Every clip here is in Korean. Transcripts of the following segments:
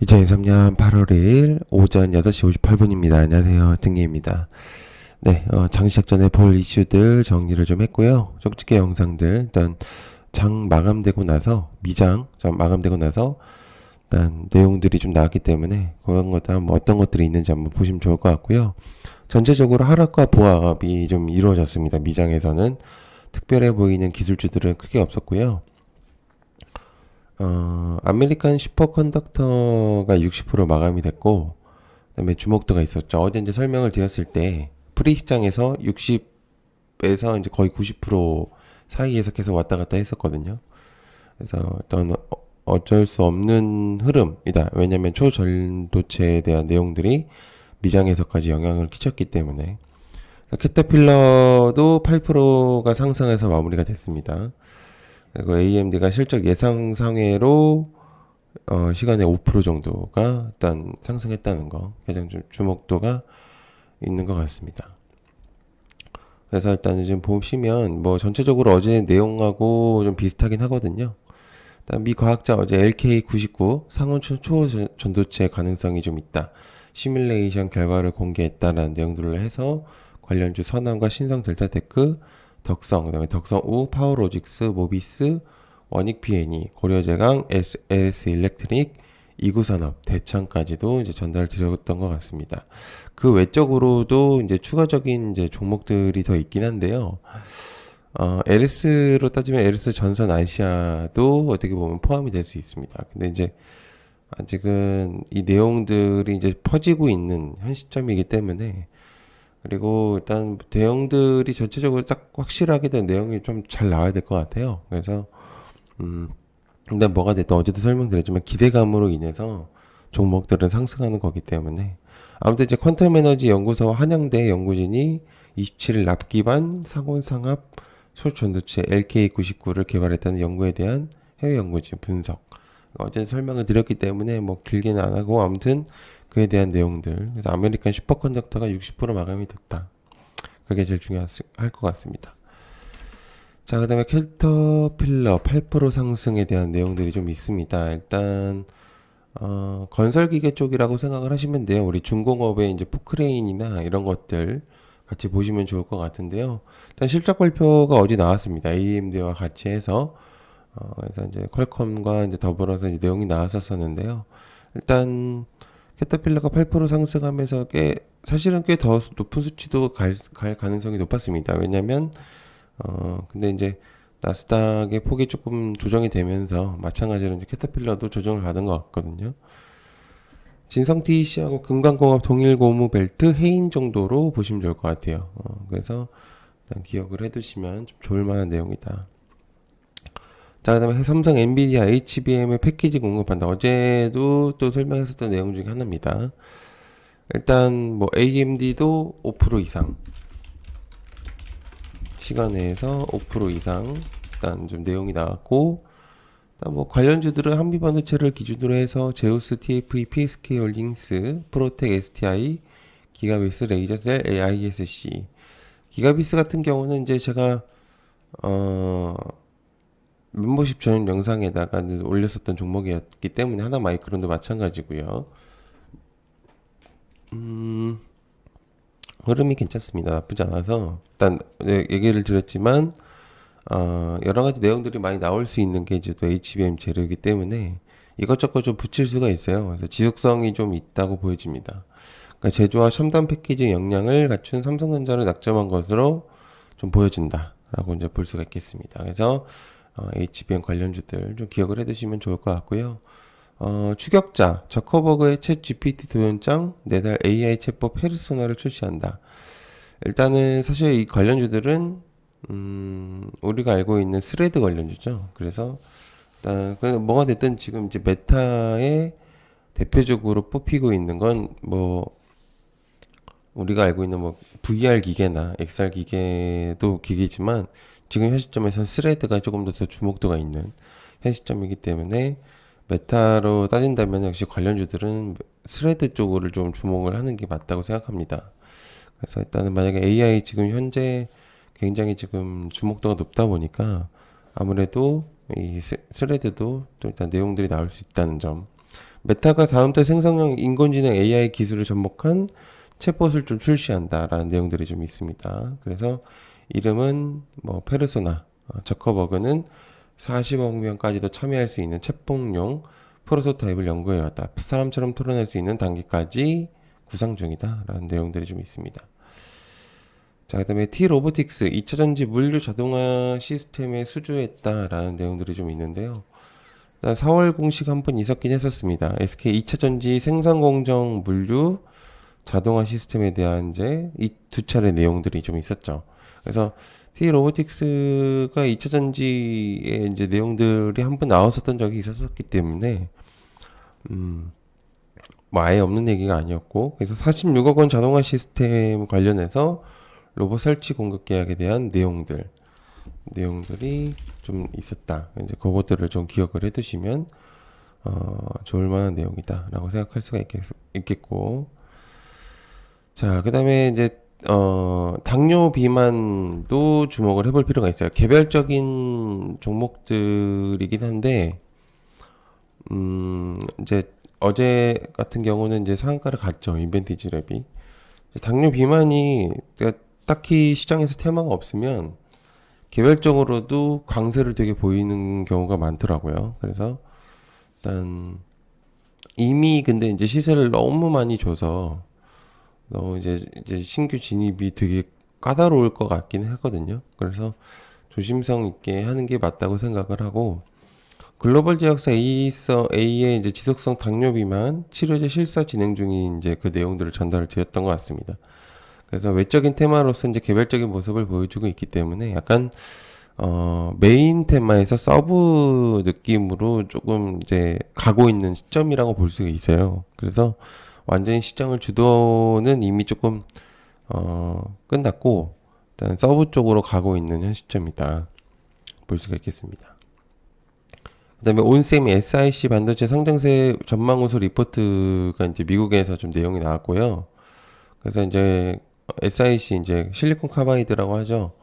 2023년 8월 2일 오전 8시 58분입니다. 안녕하세요. 등예입니다. 네, 장 시작 전에 볼 이슈들 정리를 좀 했고요. 쪽집게 영상들, 일단 장 마감되고 나서, 장 마감되고 나서, 일단 내용들이 좀 나왔기 때문에, 그런 것들 뭐 어떤 것들이 있는지 한번 보시면 좋을 것 같고요. 전체적으로 하락과 보합이 좀 이루어졌습니다. 미장에서는. 특별해 보이는 기술주들은 크게 없었고요. 아메리칸 슈퍼컨덕터가 60% 마감이 됐고, 그다음에 주목도가 있었죠. 어제 이제 설명을 드렸을 때 프리 시장에서 60에서 이제 거의 90% 사이에서 계속 왔다 갔다 했었거든요. 그래서 일단 어쩔 수 없는 흐름이다. 왜냐하면 초전도체에 대한 내용들이 미장에서까지 영향을 끼쳤기 때문에 캐터필러도 8%가 상승해서 마무리가 됐습니다. 그리고 AMD가 실적 예상 상회로 시간에 5% 정도가 일단 상승했다는 거 가장 좀 주목도가 있는 것 같습니다. 그래서 일단 지금 보시면 뭐 전체적으로 어제 내용하고 좀 비슷하긴 하거든요. 일단 미 과학자 어제 LK99 상온 초전도체 가능성이 좀 있다. 시뮬레이션 결과를 공개했다라는 내용들을 해서 관련주 선암과 신성 델타테크, 덕성, 그다음에 덕성우, 파워로직스, 모비스, 원익 PNE, 고려제강, LS 일렉트릭, 이구산업, 대창까지도 이제 전달 드렸던 것 같습니다. 그 외적으로도 이제 추가적인 이제 종목들이 더 있긴 한데요. LS로 따지면 LS 전선 아시아도 어떻게 보면 포함이 될 수 있습니다. 근데 이제 아직은 이 내용들이 이제 퍼지고 있는 현 시점이기 때문에 그리고 일단 대형들이 전체적으로 딱 확실하게 된 내용이 좀 잘 나와야 될 것 같아요. 그래서 근데 뭐가 됐든 어제도 설명드렸지만 기대감으로 인해서 종목들은 상승하는 거기 때문에 아무튼 이제 퀀텀 에너지 연구소와 한양대 연구진이 27일 납기반 상온상합 초전도체 LK99를 개발했다는 연구에 대한 해외 연구진 분석. 어제 설명을 드렸기 때문에 뭐 길게는 안 하고 아무튼 그에 대한 내용들. 그래서 아메리칸 슈퍼컨덕터가 60% 마감이 됐다. 그게 제일 중요할 것 같습니다. 자, 그 다음에 캐터필러 8% 상승에 대한 내용들이 좀 있습니다. 일단, 건설기계 쪽이라고 생각을 하시면 돼요. 우리 중공업의 이제 포크레인이나 이런 것들 같이 보시면 좋을 것 같은데요. 일단 실적 발표가 어제 나왔습니다. AMD와 같이 해서, 그래서 이제 퀄컴과 이제 더불어서 이제 내용이 나왔었는데요. 일단, 캐터필러가 8% 상승하면서 사실은 꽤 더 높은 수치도 갈 가능성이 높았습니다. 왜냐면, 근데 이제 나스닥의 폭이 조금 조정이 되면서 마찬가지로 이제 캐터필러도 조정을 받은 것 같거든요. 진성 TEC하고 금강공업 동일고무 벨트 해인 정도로 보시면 좋을 것 같아요. 그래서 일단 기억을 해두시면 좀 좋을 만한 내용이다. 자, 그다음에 삼성 엔비디아 HBM의 패키지 공급한다. 어제도 또 설명했었던 내용 중에 하나입니다. 일단 뭐 AMD도 5% 이상 시간 내에서 5% 이상 일단 좀 내용이 나왔고 일단 뭐 관련주들은 한미반도체를 기준으로 해서 제우스, TFE, PSK 홀딩스, 프로텍, STI, 기가비스, 레이저셀, AISC. 기가비스 같은 경우는 이제 제가 멤버십 전용 영상에다가 올렸었던 종목이었기 때문에 하나마이크론도 마찬가지고요. 흐름이 괜찮습니다. 나쁘지 않아서 일단 얘기를 드렸지만 여러 가지 내용들이 많이 나올 수 있는 게 이제 또 HBM 재료이기 때문에 이것저것 좀 붙일 수가 있어요. 그래서 지속성이 좀 있다고 보여집니다. 그러니까 제조와 첨단 패키징 역량을 갖춘 삼성전자를 낙점한 것으로 좀 보여진다라고 이제 볼 수가 있겠습니다. 그래서 HBM 관련주들 좀 기억을 해두시면 좋을 것 같고요. 추격자 저커버그의 챗 GPT 도연장 내달 AI 챗봇 페르소나를 출시한다. 일단은 사실 이 관련주들은 우리가 알고 있는 스레드 관련주죠. 그래서 일단 뭐가 됐든 지금 이제 메타에 대표적으로 뽑히고 있는 건 뭐 우리가 알고 있는 뭐 VR 기계나 XR 기계도 기계지만 지금 현 시점에서는 스레드가 조금 더 주목도가 있는 현 시점이기 때문에 메타로 따진다면 역시 관련주들은 스레드 쪽으로 좀 주목을 하는 게 맞다고 생각합니다. 그래서 일단은 만약에 AI 지금 현재 굉장히 지금 주목도가 높다 보니까 아무래도 이 스레드도 또 일단 내용들이 나올 수 있다는 점 메타가 다음 달 생성형 인공지능 AI 기술을 접목한 챗봇을 좀 출시한다라는 내용들이 좀 있습니다. 그래서 이름은 뭐 페르소나, 저커버그는 40억 명까지도 참여할 수 있는 챗봇용 프로토타입을 연구해왔다. 사람처럼 토론할 수 있는 단계까지 구상 중이다라는 내용들이 좀 있습니다. 자, 그다음에 T 로보틱스 2차 전지 물류 자동화 시스템에 수주했다라는 내용들이 좀 있는데요. 4월 공식 한 번 있었긴 했었습니다. SK 2차 전지 생산 공정 물류 자동화 시스템에 대한 이제 이 두 차례 내용들이 좀 있었죠. 그래서 T 로보틱스가 2차 전지의 이제 내용들이 한 번 나왔었던 적이 있었기 때문에 뭐 아예 없는 얘기가 아니었고, 그래서 46억 원 자동화 시스템 관련해서 로봇 설치 공급 계약에 대한 내용들이 좀 있었다. 이제 그것들을 좀 기억을 해두시면 좋을 만한 내용이다라고 생각할 수가 있겠고. 자, 그다음에 이제 당뇨 비만도 주목을 해볼 필요가 있어요. 개별적인 종목들이긴 한데, 이제 어제 같은 경우는 이제 상한가를 갔죠. 인벤티지 랩이. 당뇨 비만이 그러니까 딱히 시장에서 테마가 없으면 개별적으로도 강세를 되게 보이는 경우가 많더라고요. 그래서 일단 이미 근데 이제 시세를 너무 많이 줘서 너무 이제 신규 진입이 되게 까다로울 것 같긴 하거든요. 그래서 조심성 있게 하는 게 맞다고 생각을 하고, 글로벌 제약사 A의 이제 지속성 당뇨 비만 치료제 실사 진행 중인 이제 그 내용들을 전달을 드렸던 것 같습니다. 그래서 외적인 테마로서 이제 개별적인 모습을 보여주고 있기 때문에 약간 메인 테마에서 서브 느낌으로 조금 이제 가고 있는 시점이라고 볼 수가 있어요. 그래서 완전히 시장을 주도는 이미 조금 끝났고 일단 서브 쪽으로 가고 있는 현 시점이다 볼 수가 있겠습니다. 그다음에 온셈이 SIC 반도체 성장세 전망 우수 리포트가 이제 미국에서 좀 내용이 나왔고요. 그래서 이제 SIC 이제 실리콘 카바이드라고 하죠.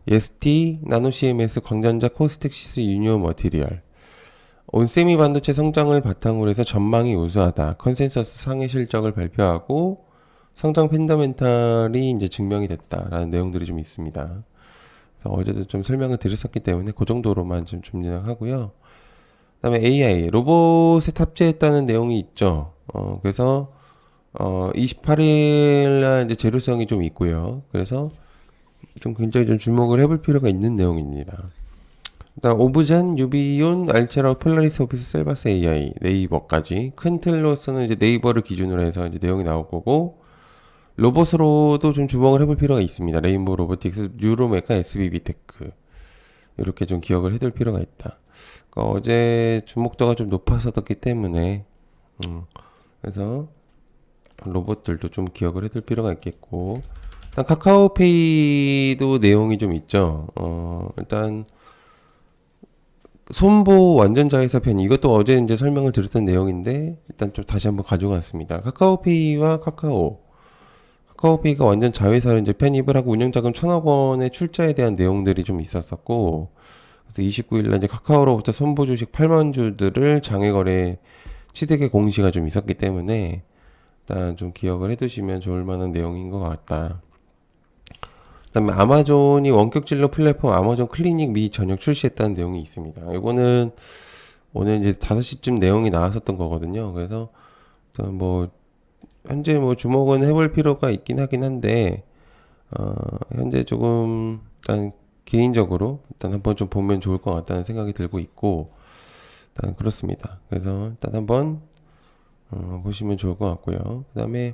ST, 나노 CMS, 광전자, 코스텍시스, 유니온 머티리얼. 온세미 반도체 성장을 바탕으로 해서 전망이 우수하다. 컨센서스 상위 실적을 발표하고 성장 펀더멘탈이 이제 증명이 됐다라는 내용들이 좀 있습니다. 그래서 어제도 좀 설명을 드렸었기 때문에 그 정도로만 좀 진행하고요. 그다음에 AI 로봇에 탑재했다는 내용이 있죠. 그래서 28일 날 이제 재료성이 좀 있고요. 그래서 좀 굉장히 좀 주목을 해볼 필요가 있는 내용입니다. 일단 오브젠, 유비온, 알체라, 폴라리스 오피스, 셀바스 AI, 네이버까지 큰 틀로서는 이제 네이버를 기준으로 해서 이제 내용이 나올 거고, 로봇으로도 좀 주목을 해볼 필요가 있습니다. 레인보우 로보틱스, 뉴로메카, SBB테크 이렇게 좀 기억을 해둘 필요가 있다. 그러니까 어제 주목도가 좀 높았었기 때문에 그래서 로봇들도 좀 기억을 해둘 필요가 있겠고, 일단 카카오페이도 내용이 좀 있죠. 일단 손보 완전 자회사 편 이것도 어제 이제 설명을 드렸던 내용인데 일단 좀 다시 한번 가져갔습니다. 카카오페이와 카카오페이가 완전 자회사를 이제 편입을 하고 운영자금 1,000억 원의 출자에 대한 내용들이 좀 있었었고, 그래서 29일 날 이제 카카오로부터 손보 주식 8만 주들을 장외 거래 취득의 공시가 좀 있었기 때문에 일단 좀 기억을 해두시면 좋을 만한 내용인 것 같다. 그다음에 아마존이 원격 진료 플랫폼 아마존 클리닉 미 전역 출시했다는 내용이 있습니다. 이거는 오늘 이제 5시쯤 내용이 나왔었던 거거든요. 그래서 뭐 현재 뭐 주목은 해볼 필요가 있긴 하긴 한데 현재 조금 일단 개인적으로 일단 한번 좀 보면 좋을 것 같다는 생각이 들고 있고, 일단 그렇습니다. 그래서 일단 한번 보시면 좋을 것 같고요. 그다음에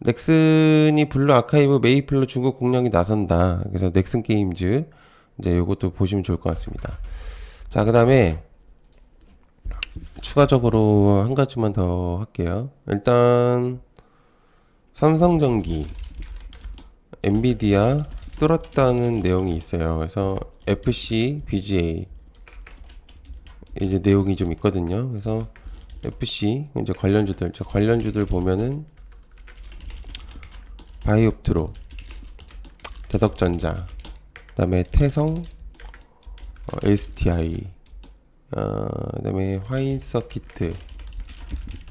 넥슨이 블루 아카이브 메이플로 중국 공략이 나선다. 그래서 넥슨 게임즈 이제 요것도 보시면 좋을 것 같습니다. 자, 그다음에 추가적으로 한 가지만 더 할게요. 일단 삼성전기, 엔비디아 뚫었다는 내용이 있어요. 그래서 FC, BGA 이제 내용이 좀 있거든요. 그래서 FC 이제 관련주들 보면은 바이옵트로, 대덕전자, 그다음에 태성, STI, 그다음에 화인서키트,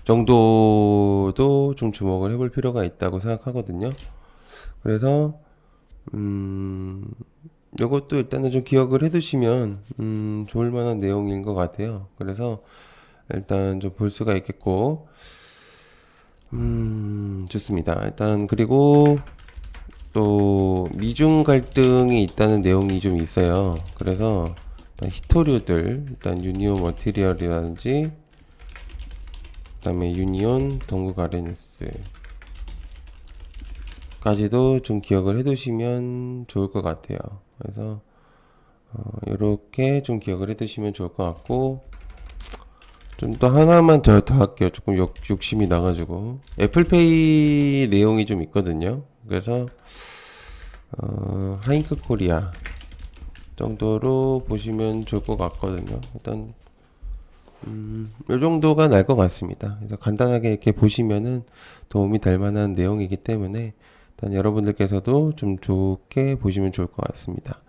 정도도 좀 주목을 해볼 필요가 있다고 생각하거든요. 그래서 요것도 일단은 좀 기억을 해두시면 좋을 만한 내용인 것 같아요. 그래서 일단 좀 볼 수가 있겠고 좋습니다. 일단 그리고 또 미중 갈등이 있다는 내용이 좀 있어요. 그래서 일단 히토류들, 일단 유니온 머티리얼이라든지 그다음에 유니온 동국 아레네스 까지도 좀 기억을 해두시면 좋을 것 같아요. 그래서 이렇게 좀 기억을 해두시면 좋을 것 같고 좀 또 하나만 더 할게요. 조금 욕심이 나가지고 애플페이 내용이 좀 있거든요. 그래서 하잉크 코리아 정도로 보시면 좋을 것 같거든요. 일단 요 정도가 날 것 같습니다. 그래서 간단하게 이렇게 보시면은 도움이 될 만한 내용이기 때문에 일단 여러분들께서도 좀 좋게 보시면 좋을 것 같습니다.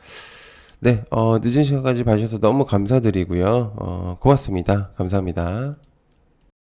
네, 늦은 시간까지 봐주셔서 너무 감사드리고요. 고맙습니다. 감사합니다.